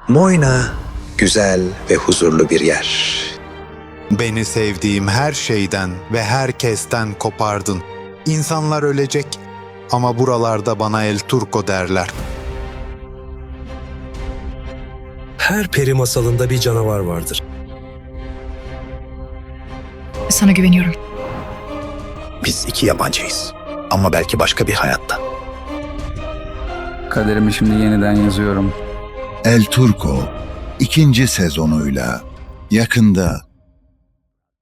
Moyna, güzel ve huzurlu bir yer. Beni sevdiğim her şeyden ve herkesten kopardın. İnsanlar ölecek ama buralarda bana El Turco derler. Her peri masalında bir canavar vardır. Sana güveniyorum. Biz iki yabancıyız ama belki başka bir hayatta. Kaderimi şimdi yeniden yazıyorum. El Turco 2. sezonuyla yakında.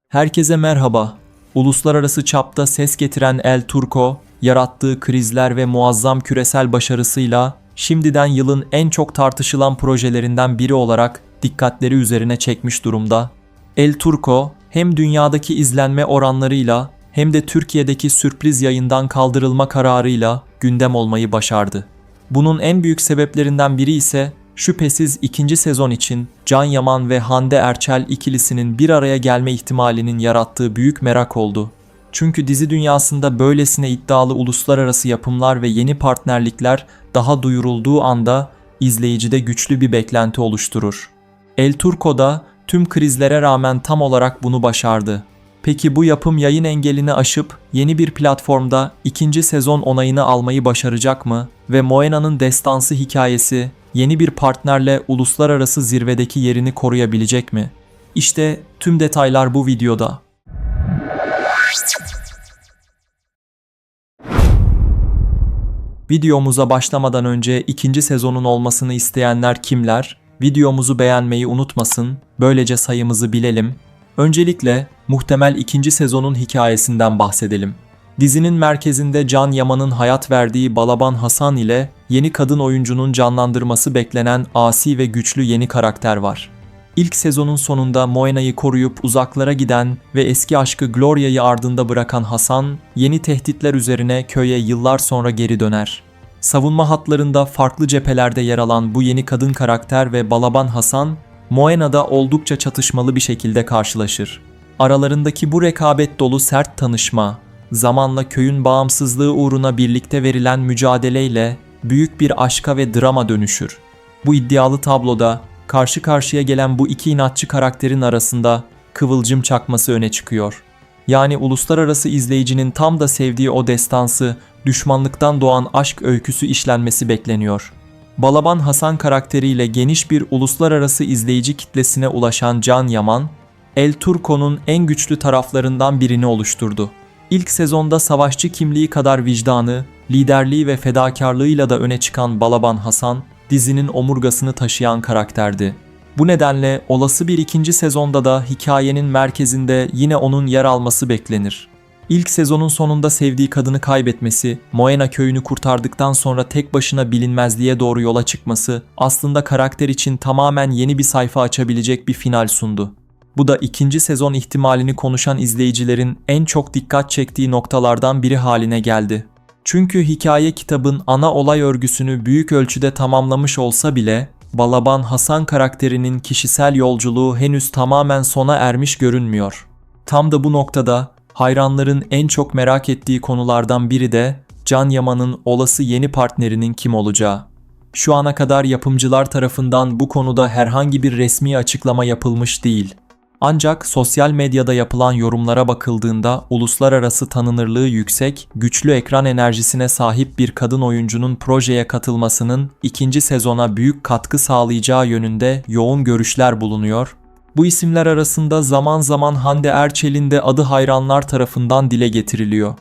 Herkese merhaba. Uluslararası çapta ses getiren El Turco, yarattığı krizler ve muazzam küresel başarısıyla şimdiden yılın en çok tartışılan projelerinden biri olarak dikkatleri üzerine çekmiş durumda. El Turco, hem dünyadaki izlenme oranlarıyla hem de Türkiye'deki sürpriz yayından kaldırılma kararıyla gündem olmayı başardı. Bunun en büyük sebeplerinden biri ise şüphesiz 2. sezon için Can Yaman ve Hande Erçel ikilisinin bir araya gelme ihtimalinin yarattığı büyük merak oldu. Çünkü dizi dünyasında böylesine iddialı uluslararası yapımlar ve yeni partnerlikler daha duyurulduğu anda izleyicide güçlü bir beklenti oluşturur. El Turco da tüm krizlere rağmen tam olarak bunu başardı. Peki bu yapım yayın engelini aşıp yeni bir platformda 2. sezon onayını almayı başaracak mı ve Moena'nın destansı hikayesi yeni bir partnerle uluslararası zirvedeki yerini koruyabilecek mi? İşte tüm detaylar bu videoda. Videomuza başlamadan önce 2. sezonun olmasını isteyenler kimler? Videomuzu beğenmeyi unutmasın, böylece sayımızı bilelim. Öncelikle muhtemel 2. sezonun hikayesinden bahsedelim. Dizinin merkezinde Can Yaman'ın hayat verdiği Balaban Hasan ile yeni kadın oyuncunun canlandırması beklenen asi ve güçlü yeni karakter var. İlk sezonun sonunda Moena'yı koruyup uzaklara giden ve eski aşkı Gloria'yı ardında bırakan Hasan, yeni tehditler üzerine köye yıllar sonra geri döner. Savunma hatlarında farklı cephelerde yer alan bu yeni kadın karakter ve Balaban Hasan, Moena'da oldukça çatışmalı bir şekilde karşılaşır. Aralarındaki bu rekabet dolu sert tanışma, zamanla köyün bağımsızlığı uğruna birlikte verilen mücadeleyle büyük bir aşka ve drama dönüşür. Bu iddialı tabloda karşı karşıya gelen bu iki inatçı karakterin arasında kıvılcım çakması öne çıkıyor. Yani uluslararası izleyicinin tam da sevdiği o destansı, düşmanlıktan doğan aşk öyküsü işlenmesi bekleniyor. Balaban Hasan karakteriyle geniş bir uluslararası izleyici kitlesine ulaşan Can Yaman, El Turco'nun en güçlü taraflarından birini oluşturdu. İlk sezonda savaşçı kimliği kadar vicdanı, liderliği ve fedakarlığıyla da öne çıkan Balaban Hasan, dizinin omurgasını taşıyan karakterdi. Bu nedenle olası bir 2. sezonda da hikayenin merkezinde yine onun yer alması beklenir. İlk sezonun sonunda sevdiği kadını kaybetmesi, Moena köyünü kurtardıktan sonra tek başına bilinmezliğe doğru yola çıkması aslında karakter için tamamen yeni bir sayfa açabilecek bir final sundu. Bu da 2. sezon ihtimalini konuşan izleyicilerin en çok dikkat çektiği noktalardan biri haline geldi. Çünkü hikaye kitabın ana olay örgüsünü büyük ölçüde tamamlamış olsa bile, Balaban Hasan karakterinin kişisel yolculuğu henüz tamamen sona ermiş görünmüyor. Tam da bu noktada hayranların en çok merak ettiği konulardan biri de Can Yaman'ın olası yeni partnerinin kim olacağı. Şu ana kadar yapımcılar tarafından bu konuda herhangi bir resmi açıklama yapılmış değil. Ancak sosyal medyada yapılan yorumlara bakıldığında uluslararası tanınırlığı yüksek, güçlü ekran enerjisine sahip bir kadın oyuncunun projeye katılmasının 2. sezona büyük katkı sağlayacağı yönünde yoğun görüşler bulunuyor. Bu isimler arasında zaman zaman Hande Erçel'in de adı hayranlar tarafından dile getiriliyor.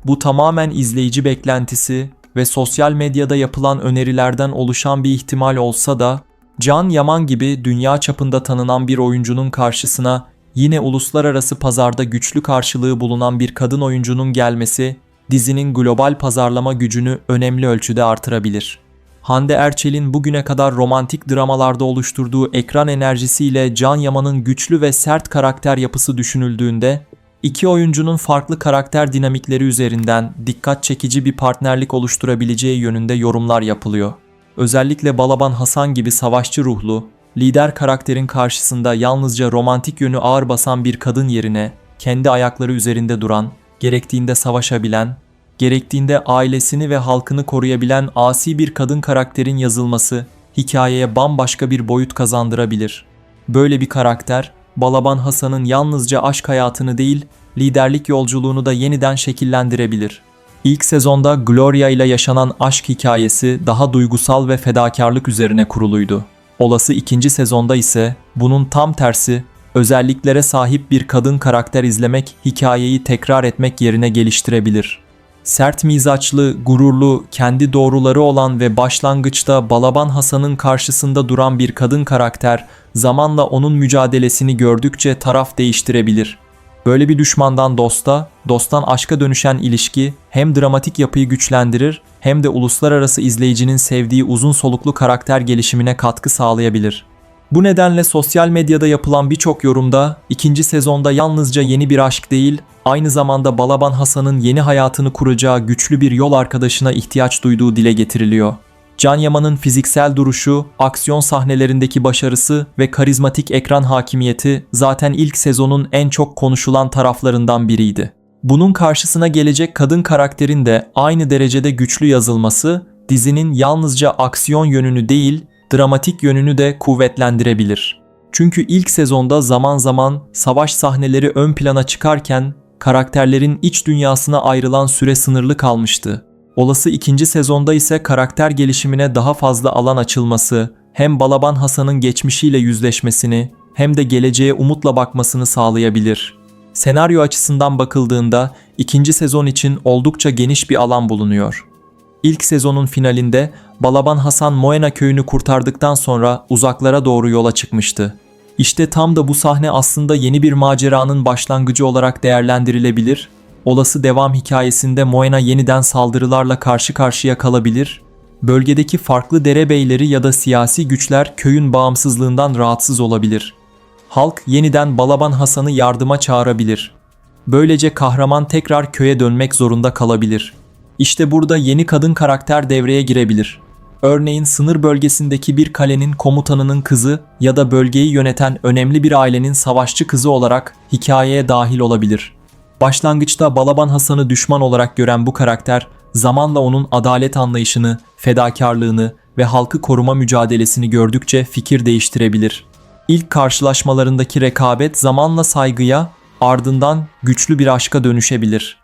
Bu tamamen izleyici beklentisi ve sosyal medyada yapılan önerilerden oluşan bir ihtimal olsa da, Can Yaman gibi dünya çapında tanınan bir oyuncunun karşısına yine uluslararası pazarda güçlü karşılığı bulunan bir kadın oyuncunun gelmesi, dizinin global pazarlama gücünü önemli ölçüde artırabilir. Hande Erçel'in bugüne kadar romantik dramalarda oluşturduğu ekran enerjisiyle Can Yaman'ın güçlü ve sert karakter yapısı düşünüldüğünde, iki oyuncunun farklı karakter dinamikleri üzerinden dikkat çekici bir partnerlik oluşturabileceği yönünde yorumlar yapılıyor. Özellikle Balaban Hasan gibi savaşçı ruhlu, lider karakterin karşısında yalnızca romantik yönü ağır basan bir kadın yerine kendi ayakları üzerinde duran, gerektiğinde savaşabilen, gerektiğinde ailesini ve halkını koruyabilen asi bir kadın karakterin yazılması, hikayeye bambaşka bir boyut kazandırabilir. Böyle bir karakter, Balaban Hasan'ın yalnızca aşk hayatını değil, liderlik yolculuğunu da yeniden şekillendirebilir. İlk sezonda Gloria ile yaşanan aşk hikayesi daha duygusal ve fedakarlık üzerine kuruluydu. Olası ikinci sezonda ise bunun tam tersi, özelliklere sahip bir kadın karakter izlemek hikayeyi tekrar etmek yerine geliştirebilir. Sert mizaçlı, gururlu, kendi doğruları olan ve başlangıçta Balaban Hasan'ın karşısında duran bir kadın karakter, zamanla onun mücadelesini gördükçe taraf değiştirebilir. Böyle bir düşmandan dosta, dosttan aşka dönüşen ilişki hem dramatik yapıyı güçlendirir hem de uluslararası izleyicinin sevdiği uzun soluklu karakter gelişimine katkı sağlayabilir. Bu nedenle sosyal medyada yapılan birçok yorumda ikinci sezonda yalnızca yeni bir aşk değil, aynı zamanda Balaban Hasan'ın yeni hayatını kuracağı güçlü bir yol arkadaşına ihtiyaç duyduğu dile getiriliyor. Can Yaman'ın fiziksel duruşu, aksiyon sahnelerindeki başarısı ve karizmatik ekran hakimiyeti zaten ilk sezonun en çok konuşulan taraflarından biriydi. Bunun karşısına gelecek kadın karakterin de aynı derecede güçlü yazılması, dizinin yalnızca aksiyon yönünü değil, dramatik yönünü de kuvvetlendirebilir. Çünkü ilk sezonda zaman zaman savaş sahneleri ön plana çıkarken karakterlerin iç dünyasına ayrılan süre sınırlı kalmıştı. Olası ikinci sezonda ise karakter gelişimine daha fazla alan açılması, hem Balaban Hasan'ın geçmişiyle yüzleşmesini hem de geleceğe umutla bakmasını sağlayabilir. Senaryo açısından bakıldığında ikinci sezon için oldukça geniş bir alan bulunuyor. İlk sezonun finalinde Balaban Hasan Moena köyünü kurtardıktan sonra uzaklara doğru yola çıkmıştı. İşte tam da bu sahne aslında yeni bir maceranın başlangıcı olarak değerlendirilebilir. Olası devam hikayesinde Moena yeniden saldırılarla karşı karşıya kalabilir. Bölgedeki farklı derebeyleri ya da siyasi güçler köyün bağımsızlığından rahatsız olabilir. Halk yeniden Balaban Hasan'ı yardıma çağırabilir. Böylece kahraman tekrar köye dönmek zorunda kalabilir. İşte burada yeni kadın karakter devreye girebilir. Örneğin sınır bölgesindeki bir kalenin komutanının kızı ya da bölgeyi yöneten önemli bir ailenin savaşçı kızı olarak hikayeye dahil olabilir. Başlangıçta Balaban Hasan'ı düşman olarak gören bu karakter, zamanla onun adalet anlayışını, fedakarlığını ve halkı koruma mücadelesini gördükçe fikir değiştirebilir. İlk karşılaşmalarındaki rekabet zamanla saygıya, ardından güçlü bir aşka dönüşebilir.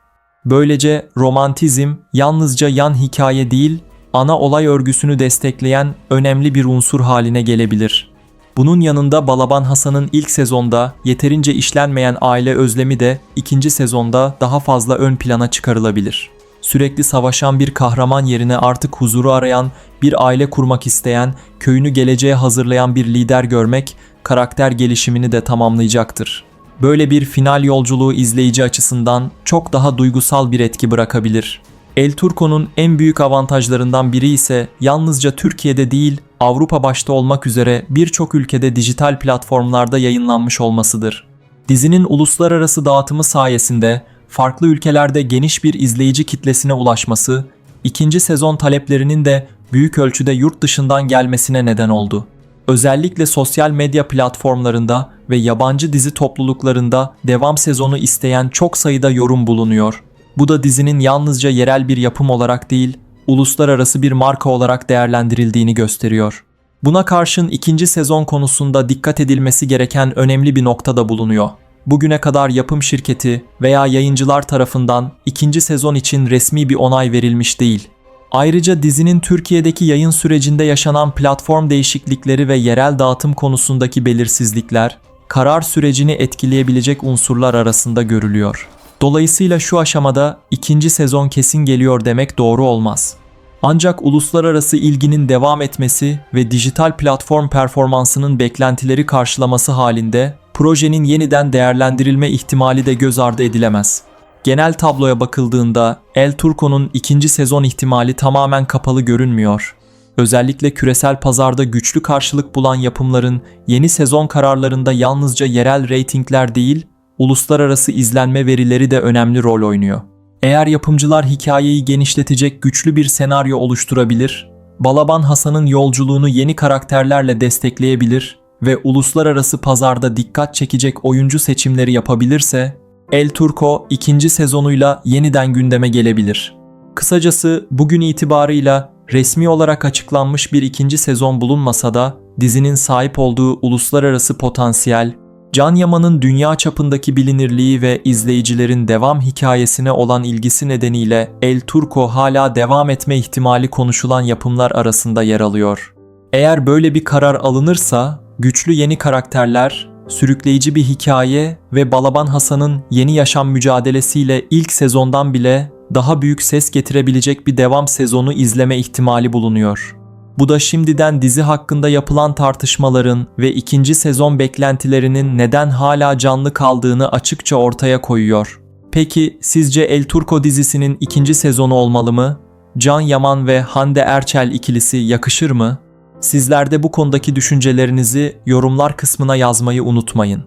Böylece romantizm yalnızca yan hikaye değil, ana olay örgüsünü destekleyen önemli bir unsur haline gelebilir. Bunun yanında Balaban Hasan'ın ilk sezonda yeterince işlenmeyen aile özlemi de ikinci sezonda daha fazla ön plana çıkarılabilir. Sürekli savaşan bir kahraman yerine artık huzuru arayan, bir aile kurmak isteyen, köyünü geleceğe hazırlayan bir lider görmek karakter gelişimini de tamamlayacaktır. Böyle bir final yolculuğu izleyici açısından çok daha duygusal bir etki bırakabilir. El Turco'nun en büyük avantajlarından biri ise yalnızca Türkiye'de değil, Avrupa başta olmak üzere birçok ülkede dijital platformlarda yayınlanmış olmasıdır. Dizinin uluslararası dağıtımı sayesinde farklı ülkelerde geniş bir izleyici kitlesine ulaşması, ikinci sezon taleplerinin de büyük ölçüde yurt dışından gelmesine neden oldu. Özellikle sosyal medya platformlarında ve yabancı dizi topluluklarında devam sezonu isteyen çok sayıda yorum bulunuyor. Bu da dizinin yalnızca yerel bir yapım olarak değil, uluslararası bir marka olarak değerlendirildiğini gösteriyor. Buna karşın ikinci sezon konusunda dikkat edilmesi gereken önemli bir nokta da bulunuyor. Bugüne kadar yapım şirketi veya yayıncılar tarafından ikinci sezon için resmi bir onay verilmiş değil. Ayrıca dizinin Türkiye'deki yayın sürecinde yaşanan platform değişiklikleri ve yerel dağıtım konusundaki belirsizlikler, karar sürecini etkileyebilecek unsurlar arasında görülüyor. Dolayısıyla şu aşamada ikinci sezon kesin geliyor demek doğru olmaz. Ancak uluslararası ilginin devam etmesi ve dijital platform performansının beklentileri karşılaması halinde projenin yeniden değerlendirilme ihtimali de göz ardı edilemez. Genel tabloya bakıldığında El Turco'nun ikinci sezon ihtimali tamamen kapalı görünmüyor. Özellikle küresel pazarda güçlü karşılık bulan yapımların yeni sezon kararlarında yalnızca yerel reytingler değil, uluslararası izlenme verileri de önemli rol oynuyor. Eğer yapımcılar hikayeyi genişletecek güçlü bir senaryo oluşturabilir, Balaban Hasan'ın yolculuğunu yeni karakterlerle destekleyebilir ve uluslararası pazarda dikkat çekecek oyuncu seçimleri yapabilirse, El Turco ikinci sezonuyla yeniden gündeme gelebilir. Kısacası bugün itibarıyla resmi olarak açıklanmış bir ikinci sezon bulunmasa da dizinin sahip olduğu uluslararası potansiyel, Can Yaman'ın dünya çapındaki bilinirliği ve izleyicilerin devam hikayesine olan ilgisi nedeniyle El Turco hala devam etme ihtimali konuşulan yapımlar arasında yer alıyor. Eğer böyle bir karar alınırsa, güçlü yeni karakterler, sürükleyici bir hikaye ve Balaban Hasan'ın yeni yaşam mücadelesiyle ilk sezondan bile daha büyük ses getirebilecek bir devam sezonu izleme ihtimali bulunuyor. Bu da şimdiden dizi hakkında yapılan tartışmaların ve ikinci sezon beklentilerinin neden hala canlı kaldığını açıkça ortaya koyuyor. Peki sizce El Turco dizisinin ikinci sezonu olmalı mı? Can Yaman ve Hande Erçel ikilisi yakışır mı? Sizler de bu konudaki düşüncelerinizi yorumlar kısmına yazmayı unutmayın.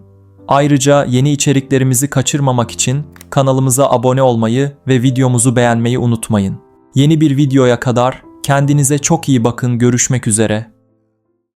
Ayrıca yeni içeriklerimizi kaçırmamak için kanalımıza abone olmayı ve videomuzu beğenmeyi unutmayın. Yeni bir videoya kadar kendinize çok iyi bakın, görüşmek üzere.